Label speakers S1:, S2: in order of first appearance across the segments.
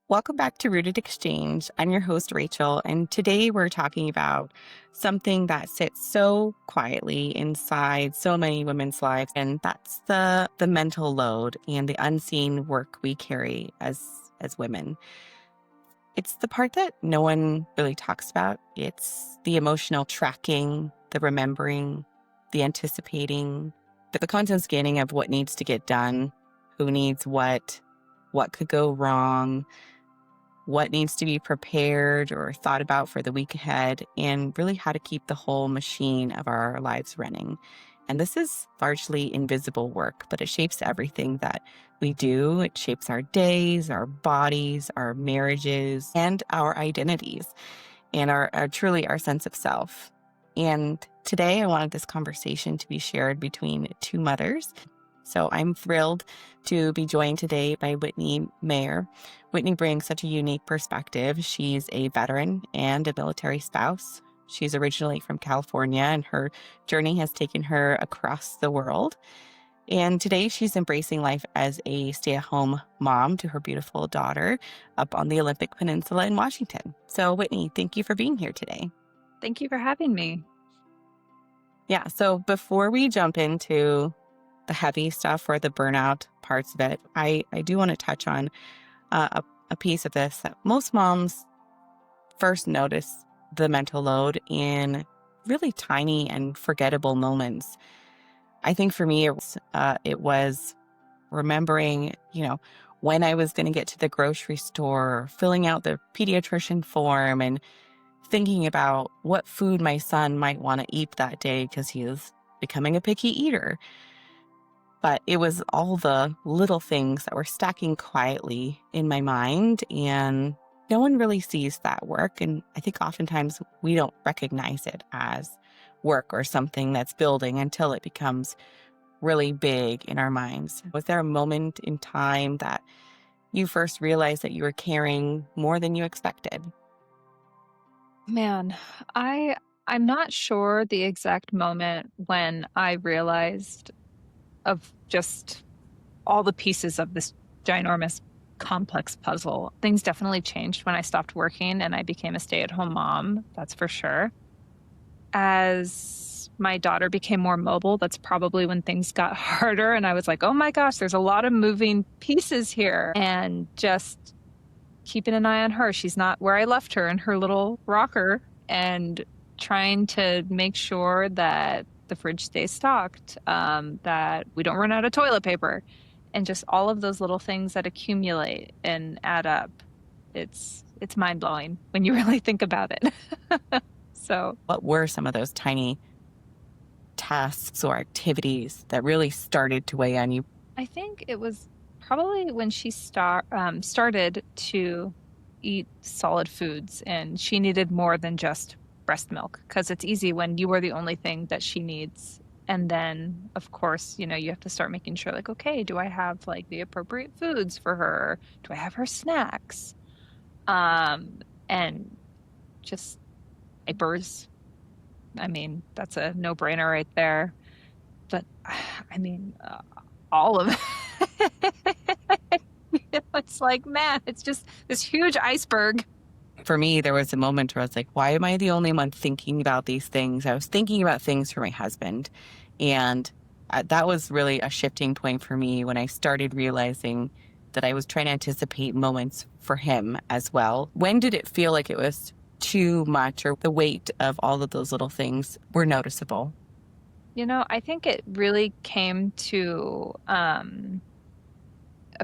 S1: Welcome back to Rooted Exchange. I'm your host, Rachael, and today we're talking about something that sits so quietly inside so many women's lives, and that's the mental load and the unseen work we carry as women. It's the part that no one really talks about. It's the emotional tracking, the remembering, the anticipating, the constant scanning of what needs to get done, who needs what could go wrong, what needs to be prepared or thought about for the week ahead, and really how to keep the whole machine of our lives running. And this is largely invisible work, but it shapes everything that we do. It shapes our days, our bodies, our marriages, and our identities, and our truly our sense of self. And today I wanted this conversation to be shared between two mothers. So I'm thrilled to be joined today by Whitney Mayer. Whitney brings such a unique perspective. She's a veteran and a military spouse. She's originally from California, and her journey has taken her across the world. And today she's embracing life as a stay-at-home mom to her beautiful daughter up on the Olympic Peninsula in Washington. So Whitney, thank you for being here today.
S2: Thank you for having me.
S1: Yeah, so before we jump into the heavy stuff or the burnout parts of it, I do want to touch on a piece of this that most moms first notice the mental load in really tiny and forgettable moments. I think for me, it was remembering, when I was going to get to the grocery store, filling out the pediatrician form, and thinking about what food my son might want to eat that day because he is becoming a picky eater. But it was all the little things that were stacking quietly in my mind, and no one really sees that work. And I think oftentimes we don't recognize it as work or something that's building until it becomes really big in our minds. Was there a moment in time that you first realized that you were carrying more than you expected?
S2: Man, I'm not sure the exact moment when I realized of just all the pieces of this ginormous complex puzzle. Things definitely changed when I stopped working and I became a stay-at-home mom, that's for sure. As my daughter became more mobile, that's probably when things got harder and I was like, "Oh my gosh, there's a lot of moving pieces here." And just keeping an eye on her. She's not where I left her in her little rocker, and trying to make sure that the fridge stays stocked, that we don't run out of toilet paper, and just all of those little things that accumulate and add up. It's mind blowing when you really think about it. So
S1: What were some of those tiny tasks or activities that really started to weigh on you?
S2: I think it was probably when she started to eat solid foods, and she needed more than just breast milk, because it's easy when you are the only thing that she needs. And then, of course, you have to start making sure, like, okay, do I have like the appropriate foods for her? Do I have her snacks? And just diapers. I mean, that's a no-brainer right there. But I mean, all of it. It's like, man, it's just this huge iceberg.
S1: For me, there was a moment where I was like, why am I the only one thinking about these things? I was thinking about things for my husband. And that was really a shifting point for me when I started realizing that I was trying to anticipate moments for him as well. When did it feel like it was too much, or the weight of all of those little things were noticeable?
S2: I think it really came to a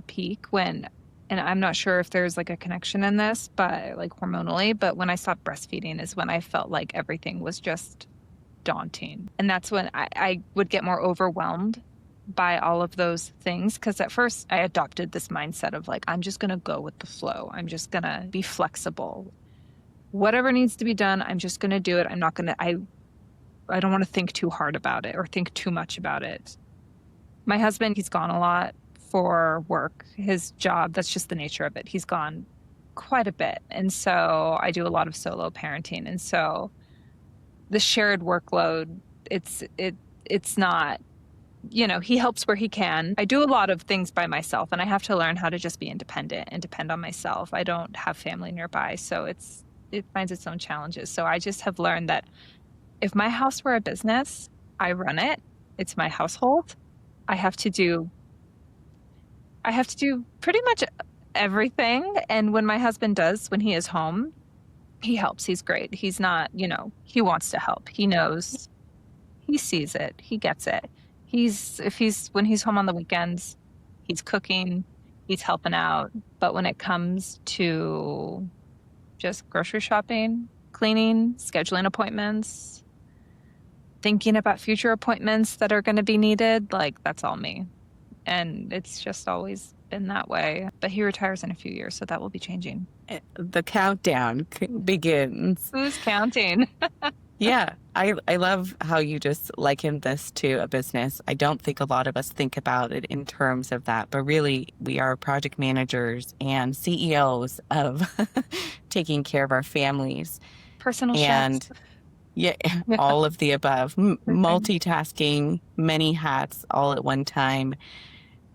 S2: peak when, and I'm not sure if there's like a connection in this, but like hormonally, but when I stopped breastfeeding is when I felt like everything was just daunting. And that's when I would get more overwhelmed by all of those things. Because at first I adopted this mindset of like, I'm just going to go with the flow. I'm just going to be flexible. Whatever needs to be done, I'm just going to do it. I'm not going to, I don't want to think too hard about it or think too much about it. My husband, he's gone a lot for work. His job, that's just the nature of it. He's gone quite a bit. And so I do a lot of solo parenting. And so the shared workload, it's not he helps where he can. I do a lot of things by myself, and I have to learn how to just be independent and depend on myself. I don't have family nearby, so it finds its own challenges. So I just have learned that if my house were a business, I run it. It's my household. I have to do pretty much everything. And when my husband does, when he is home, he helps. He's great. He's not, he wants to help. He knows, he sees it, he gets it. When he's home on the weekends, he's cooking, he's helping out. But when it comes to just grocery shopping, cleaning, scheduling appointments, thinking about future appointments that are going to be needed, like that's all me. And it's just always been that way. But he retires in a few years, so that will be changing.
S1: The countdown begins.
S2: Who's counting?
S1: Yeah, I love how you just likened this to a business. I don't think a lot of us think about it in terms of that, but really we are project managers and CEOs of taking care of our families.
S2: Personal
S1: And
S2: chefs.
S1: yeah, all of the above, multitasking, many hats all at one time.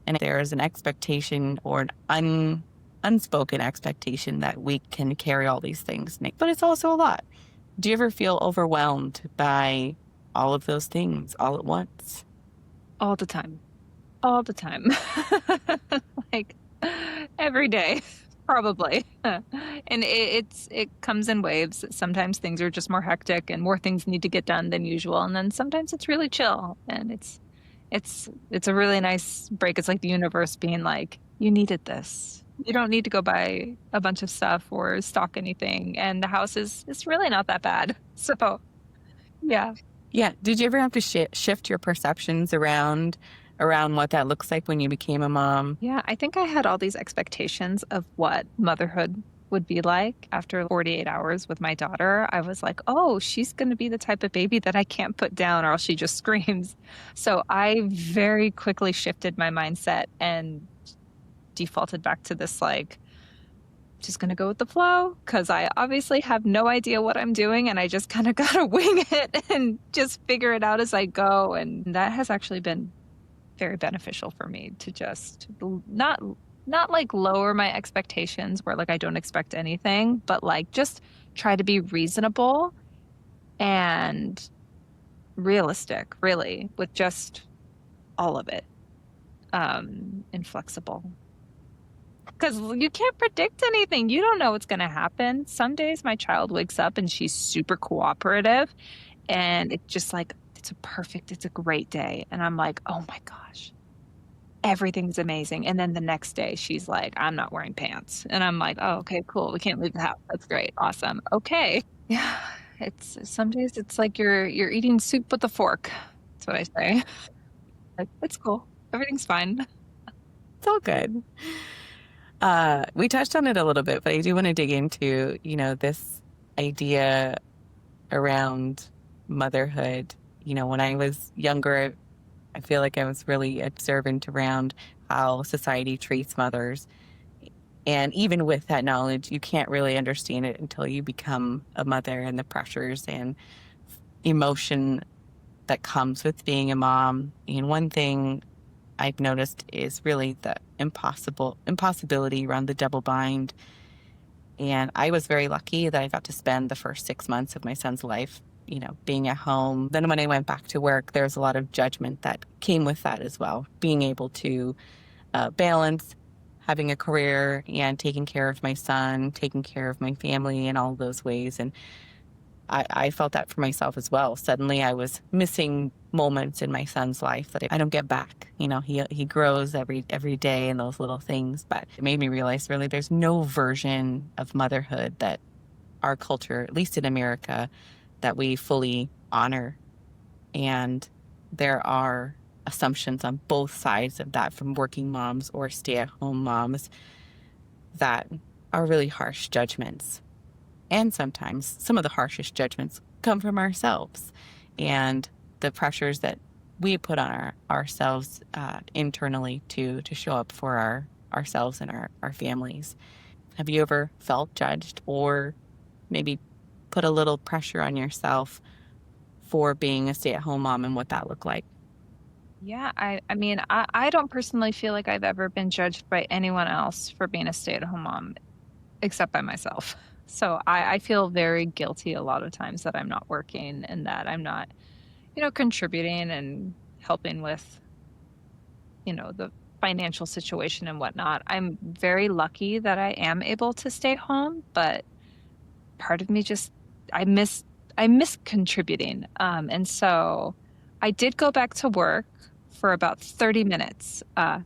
S1: And there is an expectation or an unspoken expectation that we can carry all these things, Nick, but it's also a lot. Do you ever feel overwhelmed by all of those things all at once?
S2: All the time. All the time. Like every day, probably. And it comes in waves. Sometimes things are just more hectic and more things need to get done than usual. And then sometimes it's really chill and it's a really nice break. It's like the universe being like, you needed this. You don't need to go buy a bunch of stuff or stock anything. And the house is really not that bad. So, yeah.
S1: Yeah. Did you ever have to shift your perceptions around what that looks like when you became a mom?
S2: Yeah, I think I had all these expectations of what motherhood would be like after 48 hours with my daughter. I was like, oh, she's going to be the type of baby that I can't put down or else she just screams. So I very quickly shifted my mindset and defaulted back to this, like, just going to go with the flow because I obviously have no idea what I'm doing and I just kind of got to wing it and just figure it out as I go. And that has actually been very beneficial for me to just not like lower my expectations where like I don't expect anything, but like just try to be reasonable and realistic, really, with just all of it, and flexible. Because you can't predict anything. You don't know what's going to happen. Some days my child wakes up and she's super cooperative and it's just like, it's a great day. And I'm like, oh my gosh, everything's amazing. And then the next day she's like, I'm not wearing pants. And I'm like, oh, okay, cool. We can't leave the house. That's great. Awesome. Okay. Yeah. Some days it's like you're eating soup with a fork. That's what I say. Like, it's cool. Everything's fine.
S1: It's all good. We touched on it a little bit, but I do want to dig into, this idea around motherhood. When I was younger, I feel like I was really observant around how society treats mothers. And even with that knowledge, you can't really understand it until you become a mother and the pressures and emotion that comes with being a mom. And one thing I've noticed is really the impossibility around the double bind. And I was very lucky that I got to spend the first 6 months of my son's life, being at home. Then when I went back to work, there was a lot of judgment that came with that as well. Being able to balance having a career and taking care of my son, taking care of my family in all those ways. And I felt that for myself as well. Suddenly I was missing moments in my son's life that I don't get back. He grows every day in those little things, but it made me realize really there's no version of motherhood that our culture, at least in America, that we fully honor. And there are assumptions on both sides of that from working moms or stay-at-home moms that are really harsh judgments. And sometimes some of the harshest judgments come from ourselves and the pressures that we put on ourselves internally to show up for ourselves and our families. Have you ever felt judged or maybe put a little pressure on yourself for being a stay-at-home mom and what that looked like?
S2: Yeah, I mean, I don't personally feel like I've ever been judged by anyone else for being a stay-at-home mom, except by myself. So I feel very guilty a lot of times that I'm not working and that I'm not, contributing and helping with, the financial situation and whatnot. I'm very lucky that I am able to stay home, but part of me just I miss I miss contributing. And so I did go back to work for about 30 minutes after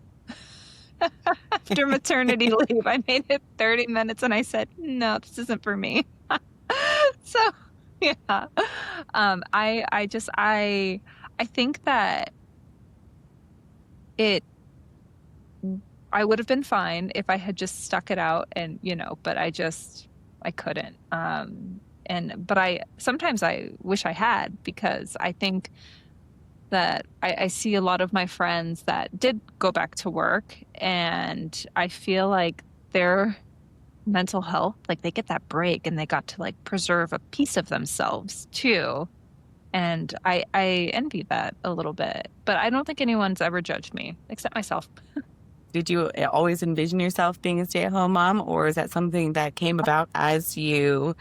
S2: maternity leave. I made it 30 minutes and I said, no, this isn't for me. So yeah. I think that it I would have been fine if I had just stuck it out and, but I couldn't. But sometimes I wish I had, because I think that I see a lot of my friends that did go back to work, and I feel like their mental health, like they get that break and they got to like preserve a piece of themselves too. And I envy that a little bit, but I don't think anyone's ever judged me except myself.
S1: Did you always envision yourself being a stay-at-home mom, or is that something that came about as you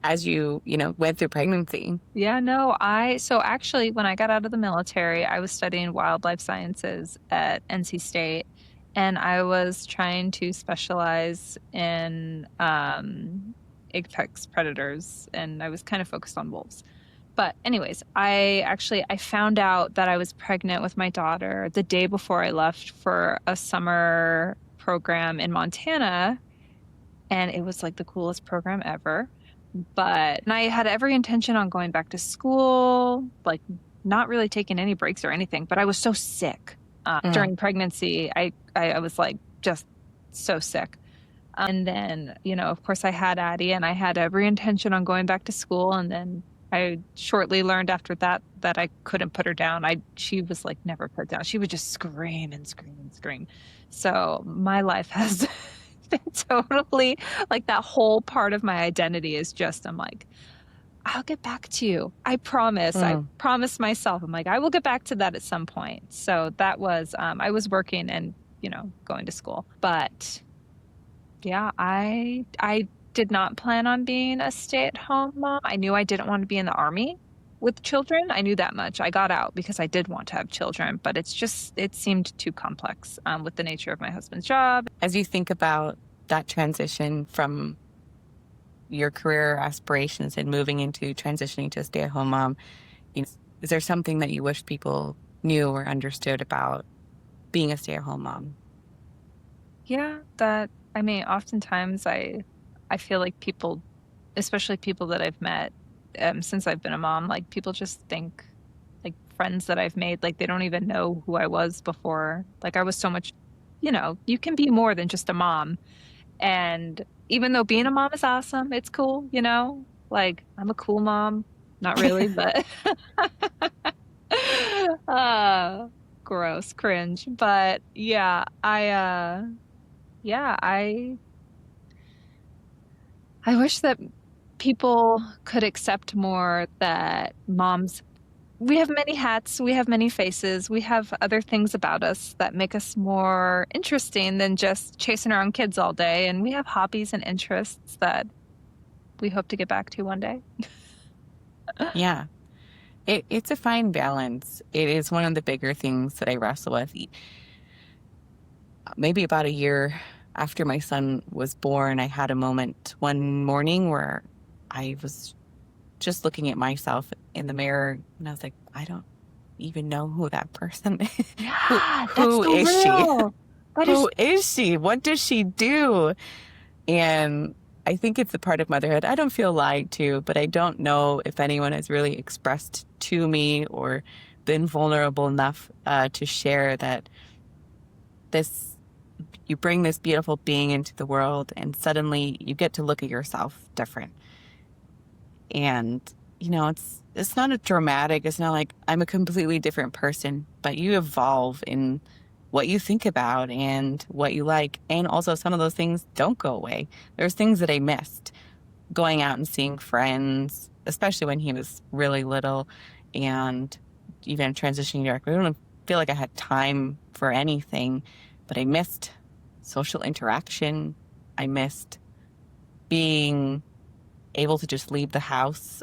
S1: went through pregnancy?
S2: Yeah, no, so actually when I got out of the military, I was studying wildlife sciences at NC State, and I was trying to specialize in apex predators, and I was kind of focused on wolves. But anyways, I found out that I was pregnant with my daughter the day before I left for a summer program in Montana, and it was like the coolest program ever. And I had every intention on going back to school, like not really taking any breaks or anything, but I was so sick during pregnancy. I was like just so sick. And then, of course I had Addie and I had every intention on going back to school. And then I shortly learned after that that I couldn't put her down. She was like never put down. She would just scream and scream and scream. So my life has been totally like that whole part of my identity is just, I'm like, I'll get back to you. I promise. I promised myself. I'm like, I will get back to that at some point. So that was, I was working and, going to school. But yeah, I did not plan on being a stay-at-home mom. I knew I didn't want to be in the army with children. I knew that much. I got out because I did want to have children, but it seemed too complex with the nature of my husband's job.
S1: As you think about that transition from your career aspirations and moving into transitioning to a stay-at-home mom, is there something that you wish people knew or understood about being a stay-at-home mom?
S2: Yeah, oftentimes I feel like people, especially people that I've met since I've been a mom, like people just think, like friends that I've made, like they don't even know who I was before. Like I was so much, you can be more than just a mom. And even though being a mom is awesome, it's cool, like I'm a cool mom. Not really, but gross, cringe. But yeah, I wish that people could accept more that moms, we have many hats, we have many faces, we have other things about us that make us more interesting than just chasing around kids all day. And we have hobbies and interests that we hope to get back to one day.
S1: Yeah. It's a fine balance. It is one of the bigger things that I wrestle with. Maybe about a year after my son was born, I had a moment one morning where I was just looking at myself in the mirror and I was like, I don't even know who that person is.
S2: Yeah,
S1: Who
S2: that's so
S1: is she?
S2: real.
S1: Who is she? What does she do? And I think it's a part of motherhood. I don't feel lied to, but I don't know if anyone has really expressed to me or been vulnerable enough to share that you bring this beautiful being into the world and suddenly you get to look at yourself different. And, it's not a dramatic, it's not like I'm a completely different person, but you evolve in what you think about and what you like. And also some of those things don't go away. There's things that I missed going out and seeing friends, especially when he was really little and even transitioning directly. feel like I had time for anything, but I missed social interaction. I missed being able to just leave the house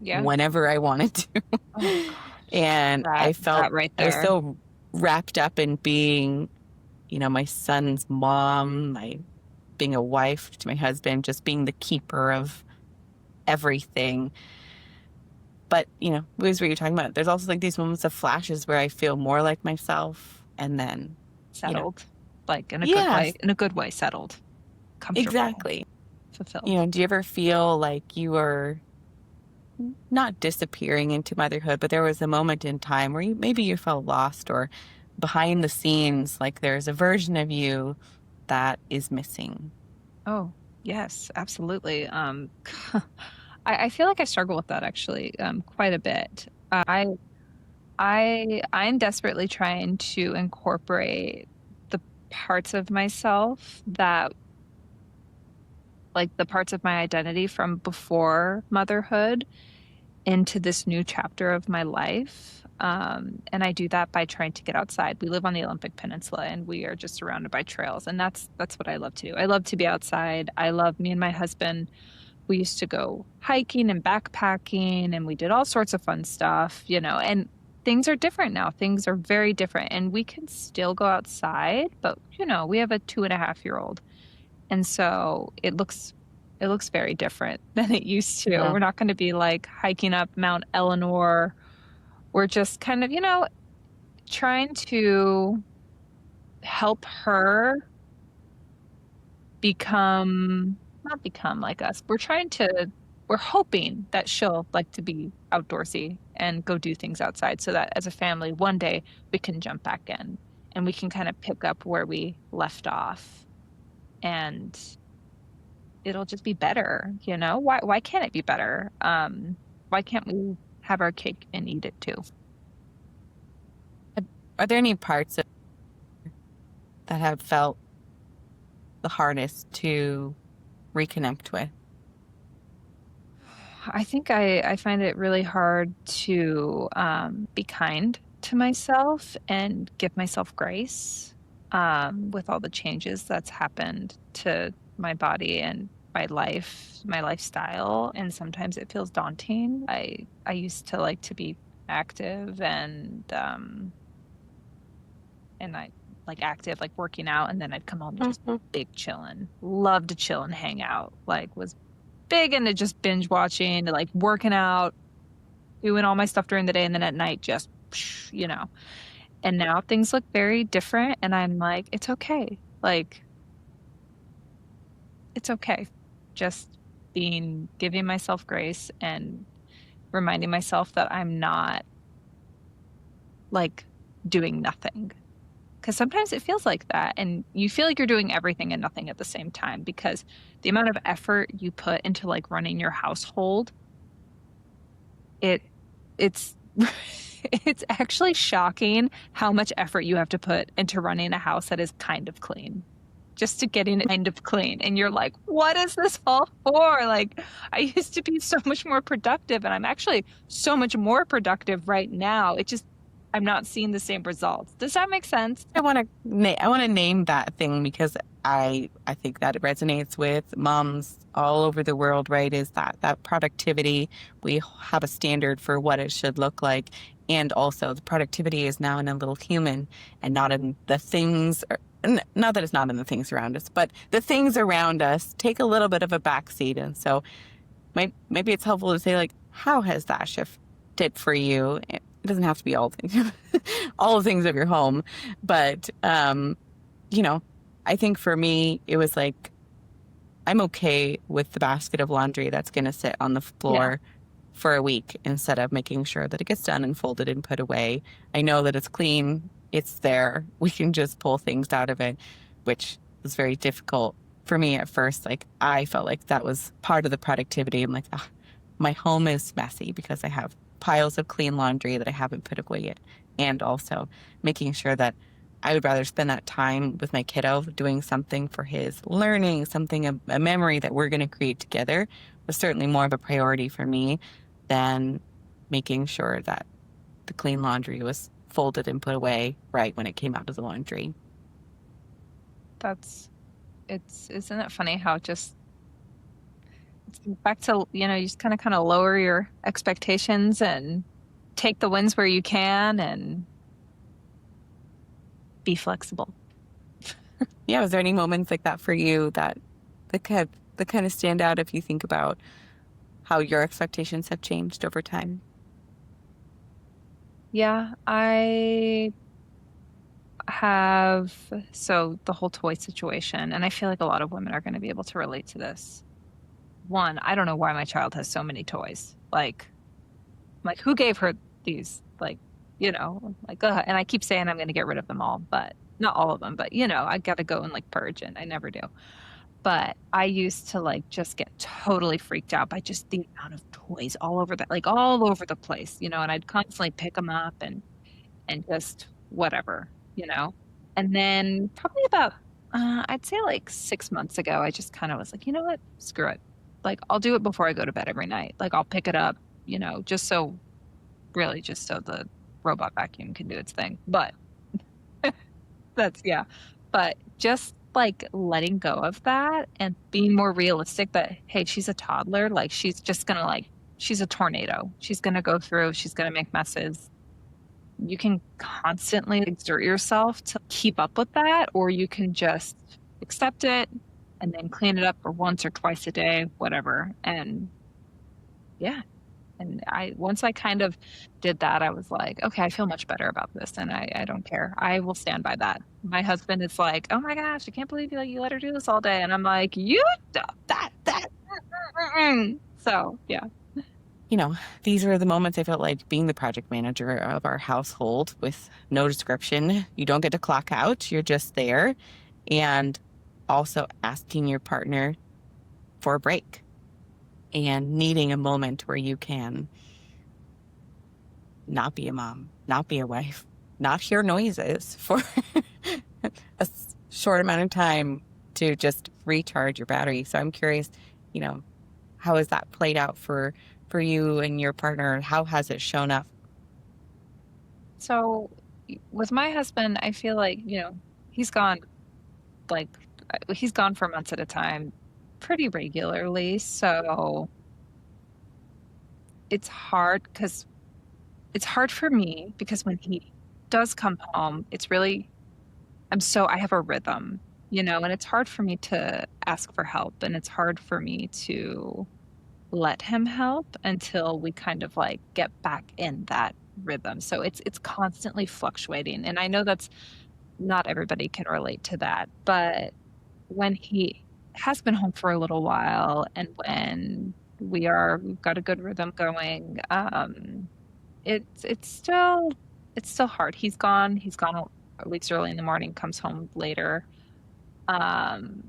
S2: Yeah.
S1: whenever I wanted to.
S2: Oh gosh.
S1: And I felt
S2: That right
S1: I was
S2: there.
S1: so wrapped up in being, my son's mom, being a wife to my husband, just being the keeper of everything. But, it was what you're talking about. There's also like these moments of flashes where I feel more like myself. And then,
S2: Settled. Like in a good
S1: yeah,
S2: way. In a good way, settled. Comfortable.
S1: exactly.
S2: Fulfilled.
S1: Do you ever feel like you were not disappearing into motherhood, but there was a moment in time where maybe you felt lost or behind the scenes, like there's a version of you that is missing?
S2: Oh, yes, absolutely. I feel like I struggle with that actually, quite a bit. I'm desperately trying to incorporate the parts of myself that, like the parts of my identity from before motherhood into this new chapter of my life. And I do that by trying to get outside. We live on the Olympic Peninsula and we are just surrounded by trails. And that's what I love to do. I love to be outside. I love me and my husband. We used to go hiking and backpacking and we did all sorts of fun stuff, and things are different now. Things are very different and we can still go outside, but we have a 2.5-year-old. And so it looks very different than it used to.
S1: Yeah.
S2: We're not going to be like hiking up Mount Eleanor. We're just kind of, trying to help her not become like us. We're hoping that she'll like to be outdoorsy and go do things outside so that as a family, one day we can jump back in and we can kind of pick up where we left off. And it'll just be better, Why can't it be better? Why can't we have our cake and eat it too?
S1: Are there any parts of that have felt the hardest to reconnect with?
S2: I think I find it really hard to be kind to myself and give myself grace with all the changes that's happened to my body and my life, my lifestyle. And sometimes it feels daunting. I used to like to be active and I like active, like working out, and then I'd come home and just
S1: Mhm.
S2: big chilling. Love to chill and hang out. Like was big into just binge watching, like working out, doing all my stuff during the day, and then at night just, And now things look very different, and I'm like, it's okay. Like, it's okay. Just giving myself grace and reminding myself that I'm not like doing nothing. Because sometimes it feels like that, and you feel like you're doing everything and nothing at the same time because the amount of effort you put into like running your household, it's it's actually shocking how much effort you have to put into running a house that is kind of clean, just to getting it kind of clean. And you're like, what is this all for? Like, I used to be so much more productive, and I'm actually so much more productive right now. I'm not seeing the same results. Does that make sense?
S1: I want to name that thing because I think that it resonates with moms all over the world, right? Is that productivity? We have a standard for what it should look like, and also the productivity is now in a little human and not in the things. Not that it's not in the things around us, but the things around us take a little bit of a backseat, and so maybe it's helpful to say like, how has that shifted for you? It doesn't have to be all things, all the things of your home, but I think for me it was like I'm okay with the basket of laundry that's going to sit on the
S2: Yeah.
S1: floor for a week instead of making sure that it gets done and folded and put away. I know that it's clean, it's there. We can just pull things out of it, which was very difficult for me at first. Like I felt like that was part of the productivity. I'm like, my home is messy because I have piles of clean laundry that I haven't put away yet. And also making sure that I would rather spend that time with my kiddo doing something for his learning, a memory that we're going to create together was certainly more of a priority for me than making sure that the clean laundry was folded and put away right when it came out of the laundry.
S2: That's isn't it funny how just it's back to, you just kind of lower your expectations and take the wins where you can and be flexible.
S1: Yeah, was there any moments like that for you that kind of stand out if you think about how your expectations have changed over time?
S2: Yeah, I have so the whole toy situation, and I feel like a lot of women are going to be able to relate to this. One, I don't know why my child has so many toys. Like who gave her these? And I keep saying I'm going to get rid of them all, but not all of them, but I got to go and like purge, and I never do. But I used to like just get totally freaked out by just the amount of toys all over like all over the place, and I'd constantly pick them up and just whatever. And then probably about I'd say like 6 months ago, I just kind of was like, you know what? Screw it. Like I'll do it before I go to bed every night. Like I'll pick it up, just so really just so the robot vacuum can do its thing. But yeah. But just like letting go of that and being more realistic that, hey, she's a toddler. Like she's just gonna she's a tornado. She's gonna go through, she's gonna make messes. You can constantly exert yourself to keep up with that, or you can just accept it and then clean it up for once or twice a day, whatever. And yeah. And once I kind of did that, I was like, okay, I feel much better about this, and I don't care. I will stand by that. My husband is like, oh my gosh, I can't believe you let her do this all day, and I'm like, you that. So yeah.
S1: These were the moments I felt like being the project manager of our household with no description. You don't get to clock out, you're just there. And also asking your partner for a break and needing a moment where you can not be a mom, not be a wife, not hear noises for a short amount of time to just recharge your battery. So I'm curious, how has that played out for you and your partner? How has it shown up?
S2: So with my husband, I feel like, he's gone like he's gone for months at a time pretty regularly. So it's hard for me because when he does come home, I have a rhythm, and it's hard for me to ask for help, and it's hard for me to let him help until we kind of like get back in that rhythm. So it's constantly fluctuating. And I know that's not everybody can relate to that, but when he has been home for a little while and when we've got a good rhythm going, it's still hard. He's gone weeks early in the morning, comes home later. Um,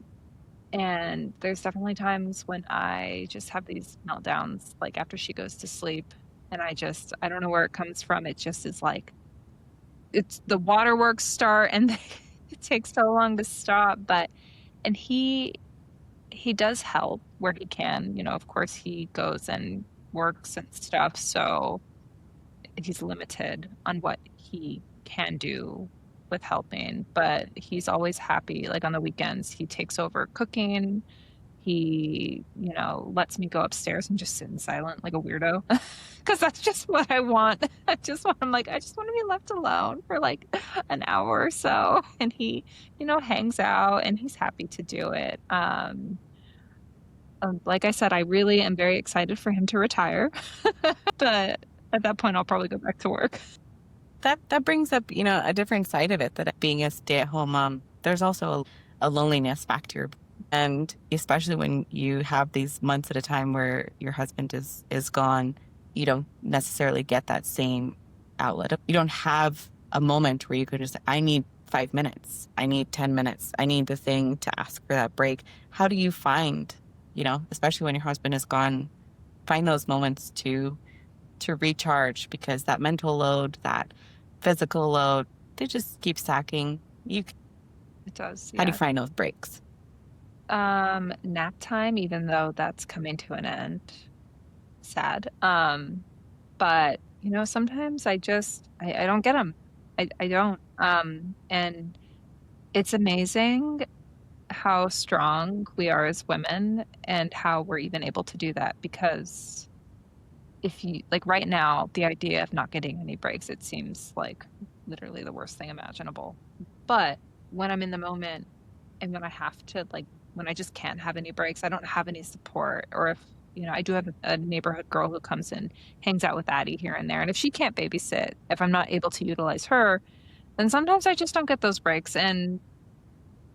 S2: and there's definitely times when I just have these meltdowns, like after she goes to sleep, and I don't know where it comes from. It just is like, it's the waterworks start and it takes so long to stop. And he does help where he can. Of course, he goes and works and stuff. So he's limited on what he can do with helping, but he's always happy. Like on the weekends, he takes over cooking. He, lets me go upstairs and just sit in silent like a weirdo because that's just what I want. I'm like, I just want to be left alone for like an hour or so. And he, hangs out and he's happy to do it. Like I said, I really am very excited for him to retire, but at that point, I'll probably go back to work.
S1: That brings up, a different side of it, that being a stay-at-home mom, there's also a loneliness factor. And especially when you have these months at a time where your husband is gone, you don't necessarily get that same outlet. You don't have a moment where you could just, I need 5 minutes, I need 10 minutes, I need the thing to ask for that break. How do you find, especially when your husband is gone, find those moments to recharge? Because that mental load, that physical load, they just keep stacking.
S2: It does,
S1: How do
S2: yeah.
S1: you find those breaks?
S2: Nap time, even though that's coming to an end. Sad. But sometimes I don't get them. I don't. And it's amazing how strong we are as women and how we're even able to do that because if you like right now, the idea of not getting any breaks, it seems like literally the worst thing imaginable. But when I'm in the moment and when I have to like when I just can't have any breaks, I don't have any support. Or if, I do have a neighborhood girl who comes and hangs out with Addie here and there. And if she can't babysit, if I'm not able to utilize her, then sometimes I just don't get those breaks and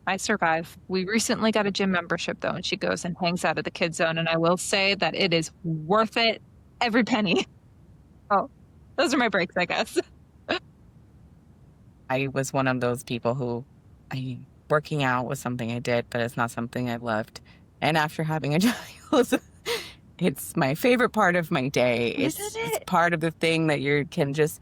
S2: I survive. We recently got a gym membership though, and she goes and hangs out at the kids zone. And I will say that it is worth it every penny. Oh, those are my breaks, I guess.
S1: I was one of those people who working out was something I did, but it's not something I loved. And after having a child, it's my favorite part of my day.
S2: Isn't
S1: It's
S2: it?
S1: part of the thing that you can just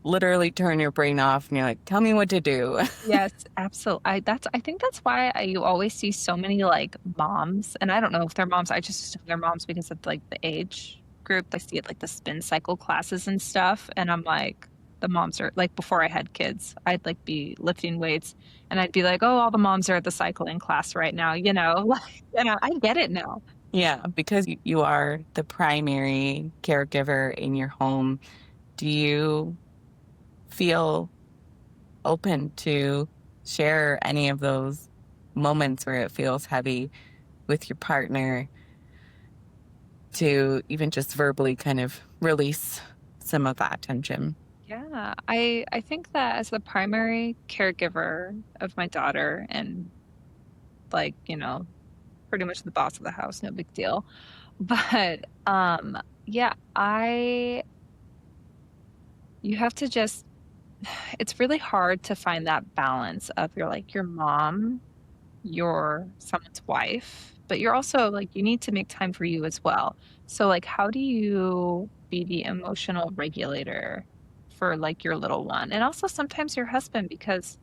S1: literally turn your brain off and you're like, tell me what to do.
S2: Yes, absolutely. I think that's why you always see so many like moms, and I don't know if they're moms. I just assume they're moms because of like the age group. I see it like the spin cycle classes and stuff, and I'm like, the moms are like before I had kids, I'd like be lifting weights, and I'd be like, oh, all the moms are at the cycling class right now, like, I get it now.
S1: Yeah, because you are the primary caregiver in your home. Do you feel open to share any of those moments where it feels heavy with your partner to even just verbally kind of release some of that tension?
S2: Yeah, I think that as the primary caregiver of my daughter and like, pretty much the boss of the house, no big deal. But yeah, I you have to just it's really hard to find that balance of you're like your mom, you're someone's wife, but you're also like you need to make time for you as well. So like how do you be the emotional regulator for like your little one? And also sometimes your husband because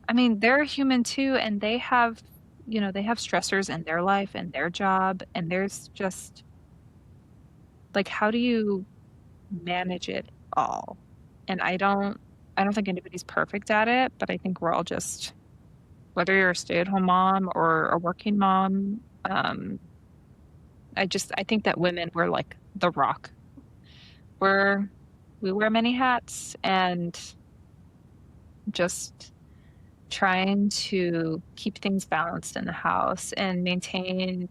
S2: I mean, they're human too and they have stressors in their life and their job and there's just like how do you manage it all? And I don't think anybody's perfect at it, but I think we're all just whether you're a stay-at-home mom or a working mom, I think that women we're like the rock. We're we wear many hats and just trying to keep things balanced in the house and maintain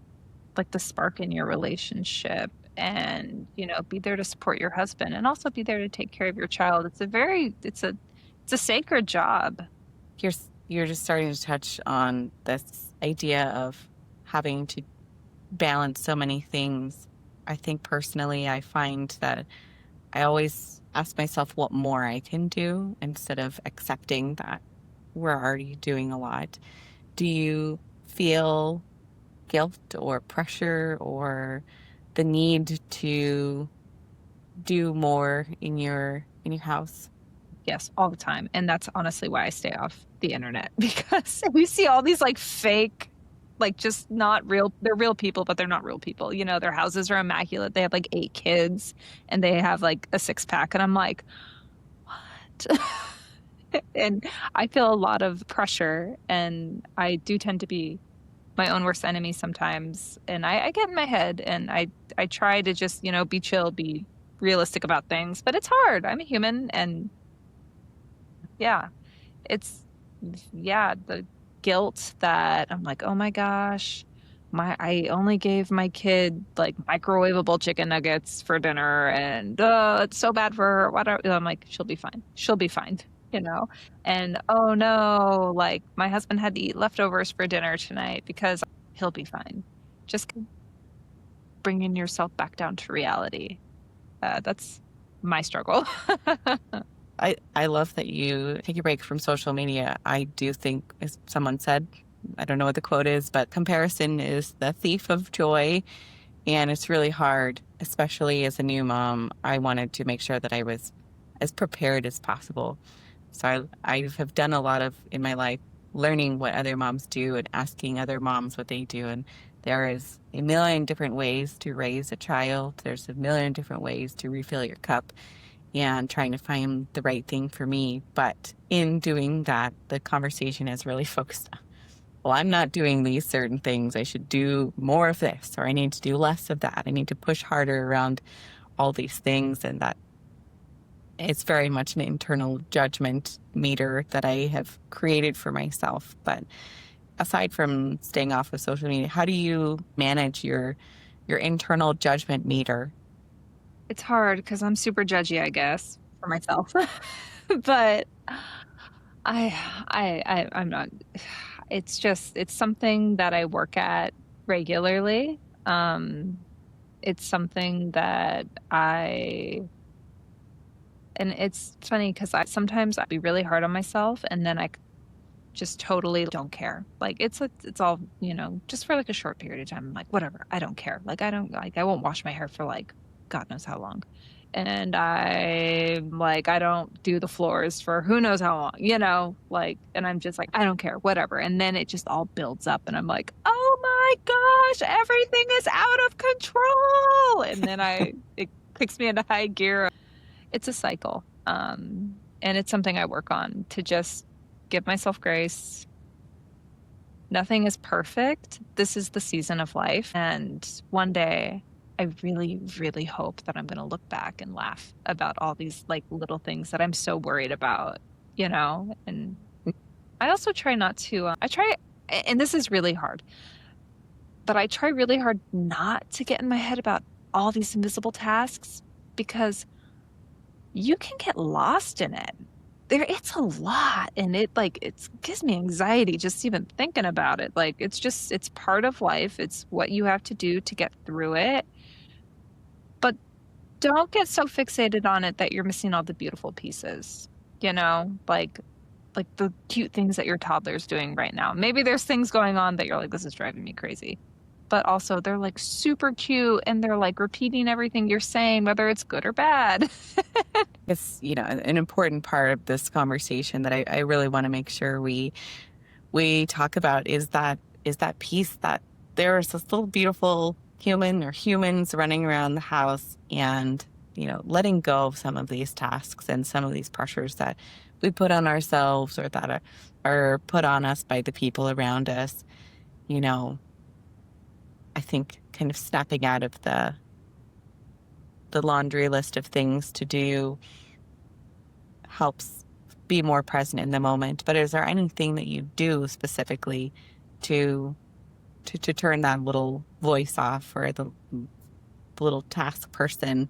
S2: like the spark in your relationship and be there to support your husband and also be there to take care of your child. It's a sacred job.
S1: You're just starting to touch on this idea of having to balance so many things. I think personally, I find that I always ask myself what more I can do instead of accepting that we're already doing a lot. Do you feel guilt or pressure or the need to do more in your house?
S2: Yes, all the time. And that's honestly why I stay off the internet because we see all these like fake, like just not real, they're real people, but they're not real people. Their houses are immaculate. They have like 8 kids and they have like a six-pack. And I'm like, what? And I feel a lot of pressure and I do tend to be my own worst enemy sometimes. And I get in my head and I try to just, be chill, be realistic about things, but it's hard. I'm a human and yeah, it's yeah, the guilt that I'm like, oh my gosh, I only gave my kid like microwavable chicken nuggets for dinner and it's so bad for her. I'm like, she'll be fine. She'll be fine, you know? And oh no, like my husband had to eat leftovers for dinner tonight because he'll be fine. Just bringing yourself back down to reality. That's my struggle.
S1: I love that you take a break from social media. I do think, as someone said, I don't know what the quote is, but comparison is the thief of joy. And it's really hard, especially as a new mom. I wanted to make sure that I was as prepared as possible. So I have done a lot of in my life learning what other moms do and asking other moms what they do. And there is a million different ways to raise a child. There's a million different ways to refill your cup. and trying to find the right thing for me. But in doing that, the conversation is really focused on, well, I'm not doing these certain things. I should do more of this, or I need to do less of that. I need to push harder around all these things. And that it's very much an internal judgment meter that I have created for myself. But aside from staying off of social media, how do you manage your internal judgment meter?
S2: It's hard because I'm super judgy, I guess, for myself. But I'm not. It's something that I work at regularly. It's something that and it's funny because I sometimes I'd be really hard on myself, and then I just totally don't care. Like it's all, just for like a short period of time. I'm like, whatever, I don't care. Like I won't wash my hair for like God knows how long. And I don't do the floors for who knows how long, and I'm just like, I don't care, whatever. And then it just all builds up and I'm like, oh my gosh, everything is out of control. And then it kicks me into high gear. It's a cycle. And it's something I work on to just give myself grace. Nothing is perfect. This is the season of life. And one day I really, really hope that I'm going to look back and laugh about all these like little things that I'm so worried about, and I also try not to, and this is really hard, but I try really hard not to get in my head about all these invisible tasks because you can get lost in it. It's a lot, and it gives me anxiety just even thinking about it. Like it's part of life. It's what you have to do to get through it. But don't get so fixated on it that you're missing all the beautiful pieces, like the cute things that your toddler's doing right now. Maybe there's things going on that you're like, this is driving me crazy. But also they're like super cute and they're like repeating everything you're saying, whether it's good or bad.
S1: It's, an important part of this conversation that I really want to make sure we talk about is that piece that there is this little beautiful human or humans running around the house and, letting go of some of these tasks and some of these pressures that we put on ourselves or that are put on us by the people around us. I think kind of snapping out of the laundry list of things to do helps be more present in the moment. But is there anything that you do specifically to turn that little voice off, or the little task person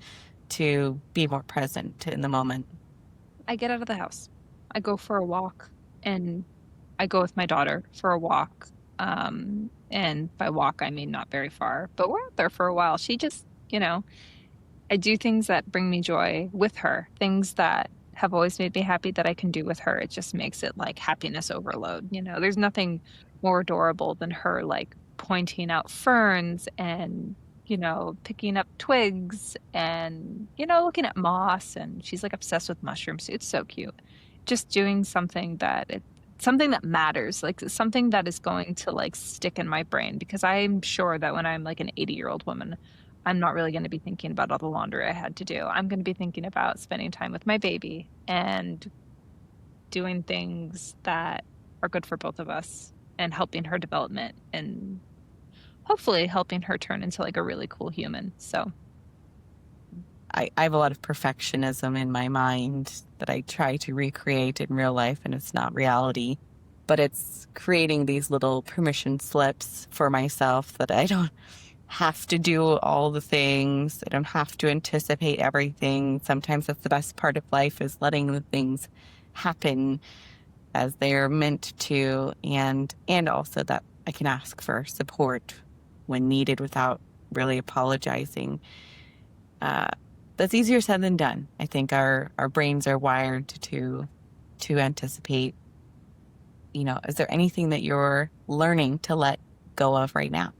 S1: to be more present in the moment?
S2: I get out of the house. I go for a walk, and I go with my daughter for a walk. And by walk, I mean not very far, but we're out there for a while. She just, I do things that bring me joy with her, things that have always made me happy that I can do with her. It just makes it like happiness overload. There's nothing more adorable than her like pointing out ferns and, picking up twigs and, looking at moss, and she's like obsessed with mushrooms. It's so cute. Just doing something something that matters, like something that is going to like stick in my brain, because I'm sure that when I'm like an 80-year-old woman, I'm not really going to be thinking about all the laundry I had to do. I'm going to be thinking about spending time with my baby and doing things that are good for both of us and helping her development and hopefully helping her turn into like a really cool human. So
S1: I have a lot of perfectionism in my mind that I try to recreate in real life, and it's not reality. But it's creating these little permission slips for myself that I don't have to do all the things. I don't have to anticipate everything. Sometimes that's the best part of life, is letting the things happen as they're meant to, and also that I can ask for support when needed without really apologizing. That's easier said than done. I think our brains are wired to anticipate. Is there anything that you're learning to let go of right now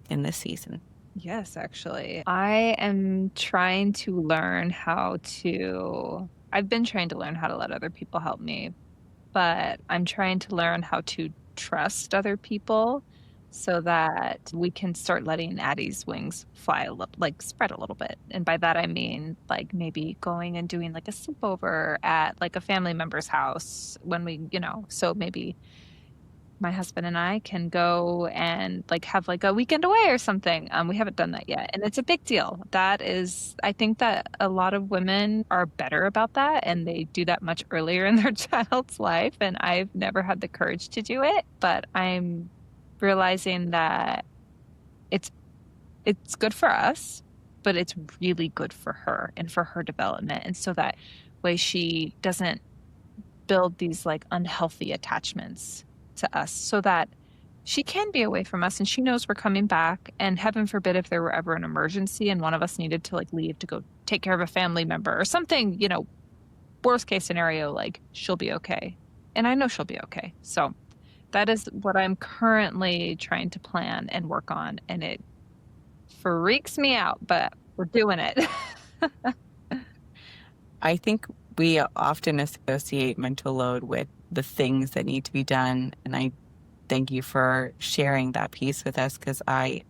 S1: in this season?
S2: yes, actually, I am trying to learn I've been trying to learn how to let other people help me, but I'm trying to learn how to trust other people. so that we can start letting Addie's wings fly a little, like spread a little bit. And by that, I mean like maybe going and doing like a sleepover at like a family member's house when we, so maybe my husband and I can go and like have like a weekend away or something. We haven't done that yet. And it's a big deal. I think that a lot of women are better about that and they do that much earlier in their child's life. And I've never had the courage to do it, but I'm realizing that it's good for us, but it's really good for her and for her development. And so that way she doesn't build these like unhealthy attachments to us, so that she can be away from us and she knows we're coming back. And heaven forbid if there were ever an emergency and one of us needed to like leave to go take care of a family member or something, worst case scenario, like she'll be okay. And I know she'll be okay. So that is what I'm currently trying to plan and work on. And it freaks me out, but we're doing it.
S1: I think we often associate mental load with the things that need to be done. And I thank you for sharing that piece with us, because I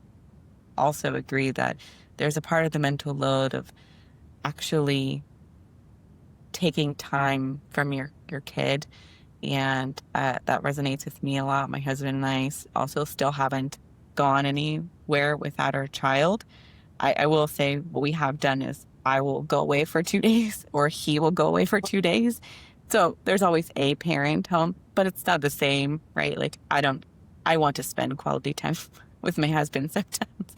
S1: also agree that there's a part of the mental load of actually taking time from your kid. And that resonates with me a lot. My husband and I also still haven't gone anywhere without our child. I will say what we have done is I will go away for 2 days or he will go away for 2 days. So there's always a parent home, but it's not the same, right? Like I want to spend quality time with my husband sometimes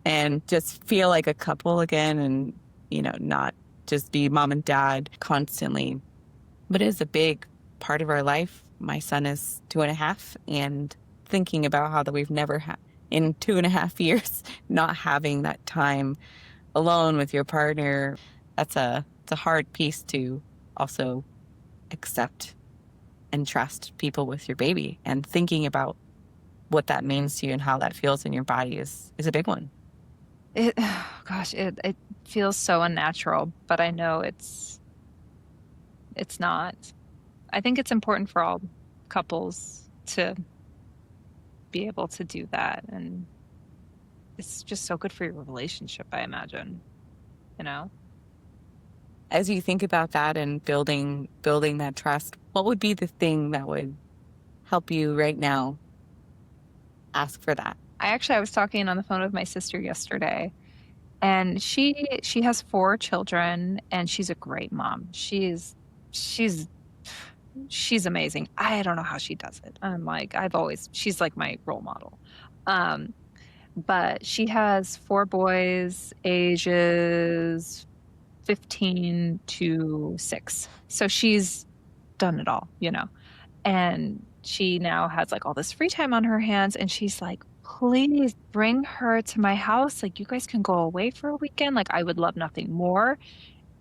S1: and just feel like a couple again, and, not just be mom and dad constantly. But it is a big part of our life. My son is 2.5, and thinking about how that we've never had in 2.5 years, not having that time alone with your partner, it's a hard piece to also accept and trust people with your baby. And thinking about what that means to you and how that feels in your body is a big one.
S2: It feels so unnatural, but I know it's not. I think it's important for all couples to be able to do that. And it's just so good for your relationship, I imagine,
S1: As you think about that and building that trust, what would be the thing that would help you right now ask for that?
S2: I was talking on the phone with my sister yesterday, and she has 4 children and she's a great mom. She's amazing. I don't know how she does it. I'm like, she's like my role model. But she has 4 boys, ages 15 to 6. So she's done it all, and she now has like all this free time on her hands, and she's like, please bring her to my house. Like, you guys can go away for a weekend. Like, I would love nothing more.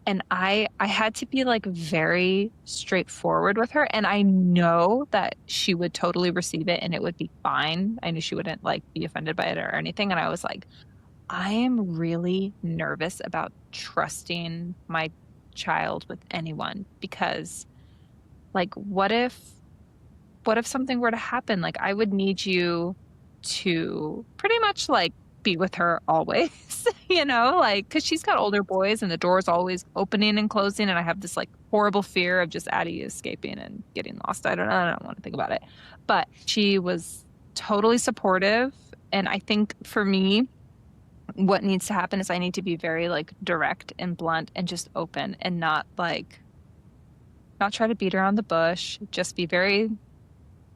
S2: And I had to be like very straightforward with her. And I know that she would totally receive it and it would be fine. I knew she wouldn't like be offended by it or anything. And I was like, I am really nervous about trusting my child with anyone, because like, what if something were to happen? Like, I would need you to pretty much like be with her always, like, because she's got older boys and the door's always opening and closing. And I have this like horrible fear of just Addie escaping and getting lost. I don't want to think about it. But she was totally supportive. And I think for me, what needs to happen is I need to be very like direct and blunt and just open, and not try to beat around the bush, just be very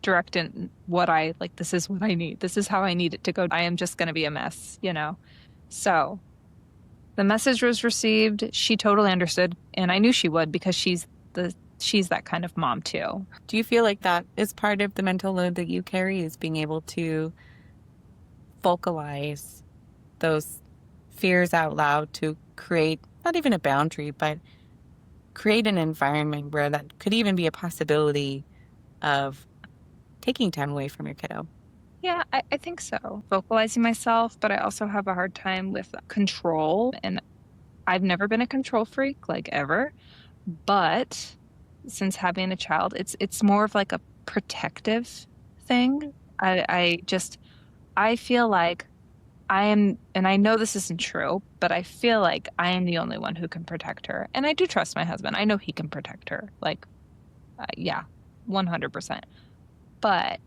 S2: direct in what I like. This is what I need. This is how I need it to go. I am just going to be a mess, So the message was received. She totally understood. And I knew she would, because she's that kind of mom too.
S1: Do you feel like that is part of the mental load that you carry, is being able to vocalize those fears out loud to create not even a boundary, but create an environment where that could even be a possibility of taking time away from your kiddo?
S2: Yeah, I think so. Vocalizing myself, but I also have a hard time with control. And I've never been a control freak, like, ever. But since having a child, it's more of like a protective thing. I just I feel like I am, and I know this isn't true, but I feel like I am the only one who can protect her. And I do trust my husband. I know he can protect her. Like, yeah, 100%. But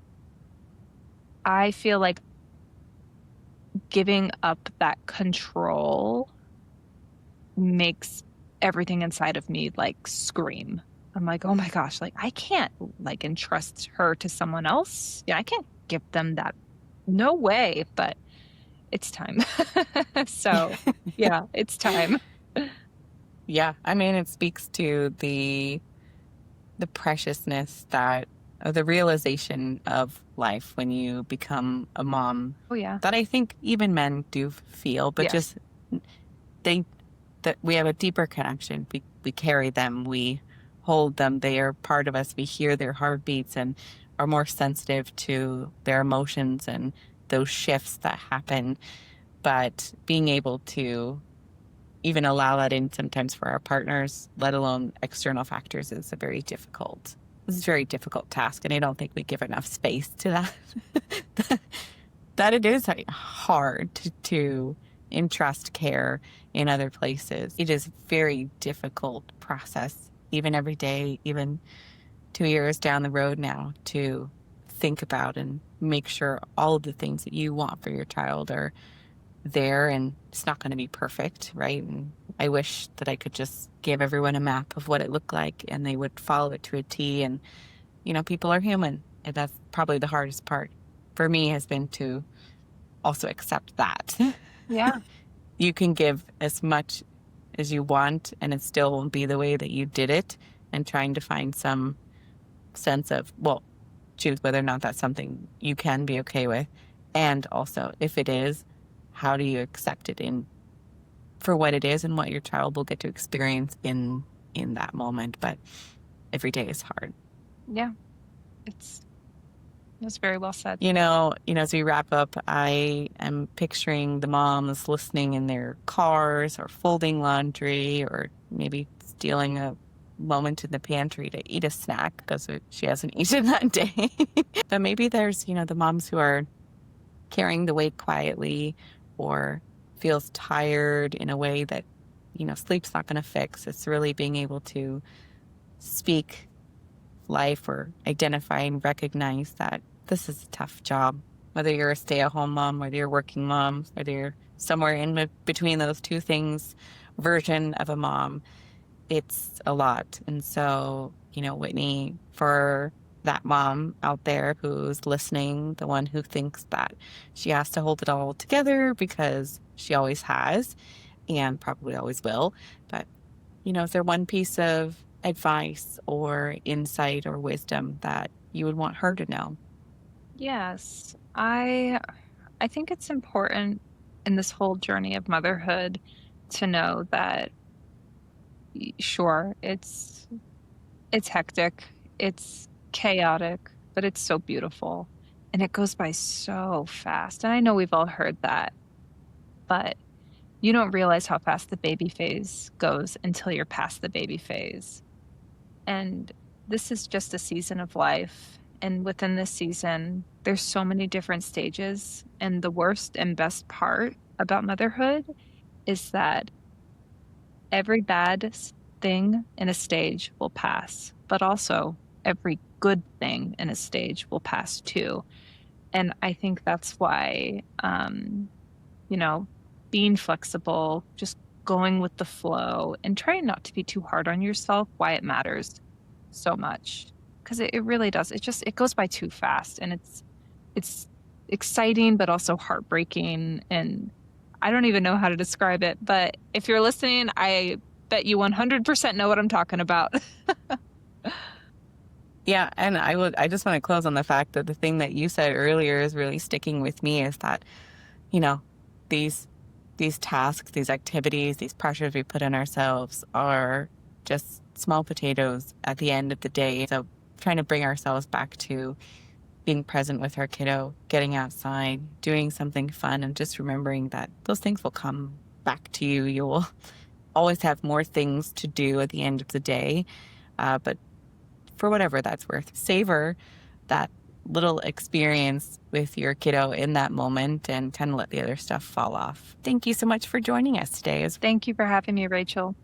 S2: I feel like giving up that control makes everything inside of me like scream. I'm like, oh my gosh, like I can't like entrust her to someone else. Yeah, I can't give them that. No way, but it's time. So, yeah, it's time.
S1: Yeah, I mean, it speaks to the preciousness that or the realization of life when you become a mom
S2: Oh yeah.
S1: that I think even men do feel, but
S2: Yes.
S1: just they that we have a deeper connection. We carry them, we hold them, they are part of us. We hear their heartbeats and are more sensitive to their emotions and those shifts that happen. But being able to even allow that in sometimes for our partners, let alone external factors, is a very difficult. This is a very difficult task, and I don't think we give enough space to that. That it is hard to entrust care in other places. It is a very difficult process, even every day, even 2 years down the road now, to think about and make sure all of the things that you want for your child are there, and it's not going to be perfect, right? And I wish that I could just give everyone a map of what it looked like and they would follow it to a T. And, people are human. And that's probably the hardest part for me has been to also accept that.
S2: Yeah.
S1: You can give as much as you want and it still won't be the way that you did it. And trying to find some sense of, well, choose whether or not that's something you can be okay with. And also, if it is, how do you accept it in for what it is and what your child will get to experience in that moment? But every day is hard.
S2: Yeah. It's very well said.
S1: As we wrap up, I am picturing the moms listening in their cars or folding laundry or maybe stealing a moment in the pantry to eat a snack because she hasn't eaten that day. But maybe there's, the moms who are carrying the weight quietly or feels tired in a way that, sleep's not going to fix. It's really being able to speak life or identify and recognize that this is a tough job. Whether you're a stay-at-home mom, whether you're a working mom, whether you're somewhere in between those two things version of a mom, it's a lot. And so, Whitney, for that mom out there who's listening, the one who thinks that she has to hold it all together because she always has and probably always will. But, is there one piece of advice or insight or wisdom that you would want her to know?
S2: Yes. I think it's important in this whole journey of motherhood to know that sure, it's hectic, it's chaotic, but it's so beautiful and it goes by so fast. And I know we've all heard that, but you don't realize how fast the baby phase goes until you're past the baby phase. And this is just a season of life. And within this season, there's so many different stages. And the worst and best part about motherhood is that every bad thing in a stage will pass, but also every good thing in a stage will pass too. And I think that's why, being flexible, just going with the flow and trying not to be too hard on yourself, why it matters so much. Because it really does. It goes by too fast and it's exciting, but also heartbreaking. And I don't even know how to describe it. But if you're listening, I bet you 100% know what I'm talking about.
S1: Yeah, and I just want to close on the fact that the thing that you said earlier is really sticking with me is that, these tasks, these activities, these pressures we put on ourselves are just small potatoes at the end of the day. So trying to bring ourselves back to being present with our kiddo, getting outside, doing something fun, and just remembering that those things will come back to you. You will always have more things to do at the end of the day. But for whatever that's worth, savor that little experience with your kiddo in that moment and kind of let the other stuff fall off. Thank you so much for joining us today.
S2: Thank you for having me, Rachel.